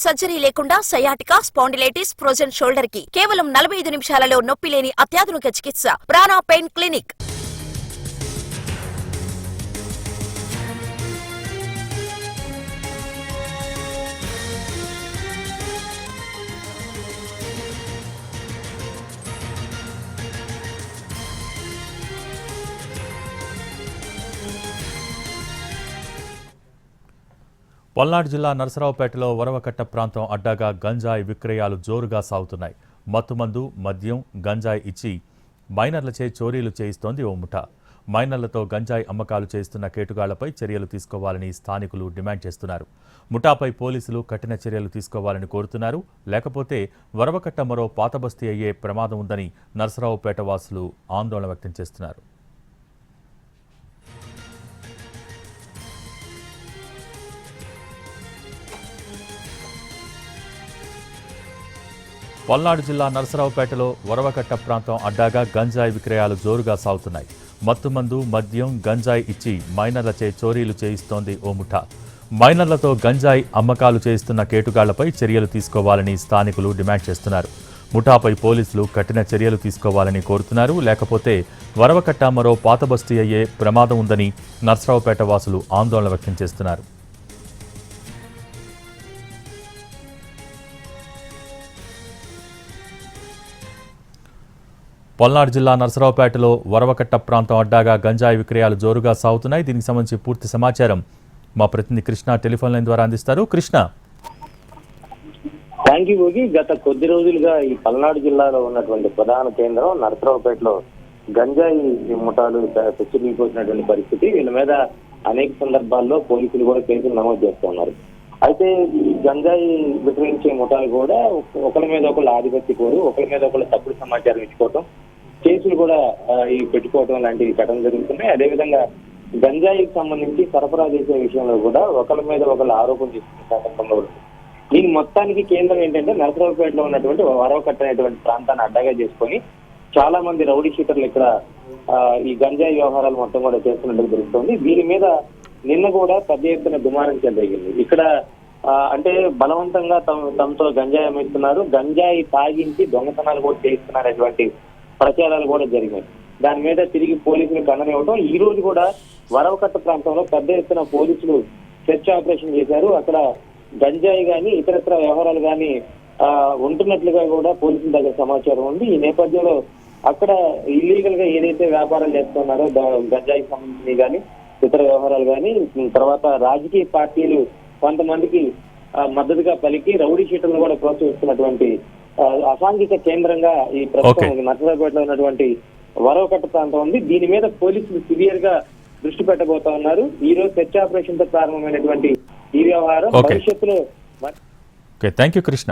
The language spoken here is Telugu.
సర్జరీ లేకుండా సయాటికా, స్పాండిలైటిస్, ఫ్రోజన్ షోల్డర్ కి కేవలం 45 నిమిషాలలో నొప్పి లేని అత్యాధునిక చికిత్స ప్రాణ పెయిన్ క్లినిక్. పల్నాడు జిల్లా నరసరావుపేటలో వరవకట్ట ప్రాంతం అడ్డాగా గంజాయి విక్రయాలు జోరుగా సాగుతున్నాయి. మత్తుమందు, మద్యం, గంజాయి ఇచ్చి మైనర్లచే చోరీలు చేయిస్తోంది ఓ ముఠా. మైనర్లతో గంజాయి అమ్మకాలు చేస్తున్న కేటుగాళ్లపై చర్యలు తీసుకోవాలని స్థానికులు డిమాండ్ చేస్తున్నారు. ముఠాపై పోలీసులు కఠిన చర్యలు తీసుకోవాలని కోరుతున్నారు. లేకపోతే వరవకట్ట మరో పాతబస్తీ అయ్యే ప్రమాదం ఉందని నరసరావుపేట వాసులు ఆందోళన వ్యక్తం చేస్తున్నారు. పల్నాడు జిల్లా నరసరావుపేటలో వరవకట్ట ప్రాంతం అడ్డాగా గంజాయి విక్రయాలు జోరుగా సాగుతున్నాయి. మత్తుమందు, మద్యం, గంజాయి ఇచ్చి మైనర్లచే చోరీలు చేయిస్తోంది ఓ ముఠా. మైనర్లతో గంజాయి అమ్మకాలు చేయిస్తున్న కేటుగాళ్లపై చర్యలు తీసుకోవాలని స్థానికులు డిమాండ్ చేస్తున్నారు. ముఠాపై పోలీసులు కఠిన చర్యలు తీసుకోవాలని కోరుతున్నారు. లేకపోతే వరవకట్ట మరో పాతబస్తీ అయ్యే ప్రమాదం ఉందని నరసరావుపేట వాసులు ఆందోళన వ్యక్తం చేస్తున్నారు. పల్నాడు జిల్లా నరసరావుపేటలో వరవకట్ట ప్రాంతం అడ్డాగా గంజాయి విక్రయాలు జోరుగా సాగుతున్నాయి. దీనికి సంబంధించి పూర్తి సమాచారం మా ప్రతినిధి కృష్ణ టెలిఫోన్ లైన్ ద్వారా అందిస్తారు. కృష్ణ. Thank you Bhogi. గత కొద్ది రోజులుగా ఈ పల్నాడు జిల్లాలో ఉన్నటువంటి ప్రధాన కేంద్రం నరసరావుపేటలో గంజాయి ముఠాలు పెచ్చుకుపోతున్నటువంటి పరిస్థితి. వీళ్ళ మీద అనేక సందర్భాల్లో పోలీసులు కూడా కేసులు నమోదు చేస్తున్నారు. అయితే ఈ గంజాయి విక్రయించే ముఠాలు కూడా ఒకరి మీద ఒకళ్ళు ఆధిపత్య కోరు, ఒకరి మీద ఒకళ్ళు తప్పుడు సమాచారం ఇచ్చుకోవటం, కేసులు కూడా ఈ పెట్టుకోవటం లాంటివి ఘటన జరుగుతున్నాయి. అదేవిధంగా గంజాయికి సంబంధించి సరఫరా చేసే విషయంలో కూడా ఒకరి మీద ఒకళ్ళు ఆరోపణ చేస్తున్న సందర్భంలో దీని మొత్తానికి కేంద్రం ఏంటంటే నరసరావుపేటలో ఉన్నటువంటి వరవకట్ట అనేటువంటి ప్రాంతాన్ని అడ్డాగా చేసుకొని చాలా మంది రౌడీ షీటర్లు ఇక్కడ ఈ గంజాయి వ్యవహారాలు మొత్తం కూడా చేస్తున్నట్టు తెలుస్తోంది. దీని మీద నిన్న కూడా పెద్ద ఎత్తున దుమారం జరిగింది. ఇక్కడ అంటే బలవంతంగా తమతో గంజాయి అమ్మిస్తున్నారు, గంజాయి తాగించి దొంగతనాలు కూడా చేయిస్తున్నటువంటి ప్రచారాలు కూడా జరిగాయి. దాని మీద తిరిగి పోలీసులు ఖండనివ్వడం. ఈ రోజు కూడా వరవకట్ట ప్రాంతంలో పెద్ద ఎత్తున పోలీసులు సెర్చ్ ఆపరేషన్ చేశారు. అక్కడ గంజాయి కానీ ఇతరత్ర వ్యవహారాలు కానీ ఉంటున్నట్లుగా కూడా పోలీసుల దగ్గర సమాచారం ఉంది. ఈ నేపథ్యంలో అక్కడ ఇల్లీగల్ గా ఏదైతే వ్యాపారాలు చేస్తున్నారో గంజాయికి సంబంధించి కానీ ఇతర వ్యవహారాలు కానీ, తర్వాత రాజకీయ పార్టీలు కొంతమందికి మద్దతుగా పలికి రౌడీ షీటర్లు కూడా ప్రోత్సహిస్తున్నటువంటి అసాంఘిక కేంద్రంగా ఈ ప్రస్తుతం నరసరావుపేటలో ఉన్నటువంటి వరవకట్ట ప్రాంతం ఉంది. దీని మీద పోలీసులు సివియర్ గా దృష్టి పెట్టబోతా ఉన్నారు. ఈ రోజు సెర్చ్ ఆపరేషన్ తో ప్రారంభమైనటువంటి ఈ వ్యవహారం భవిష్యత్తులో. Thank you Krishna.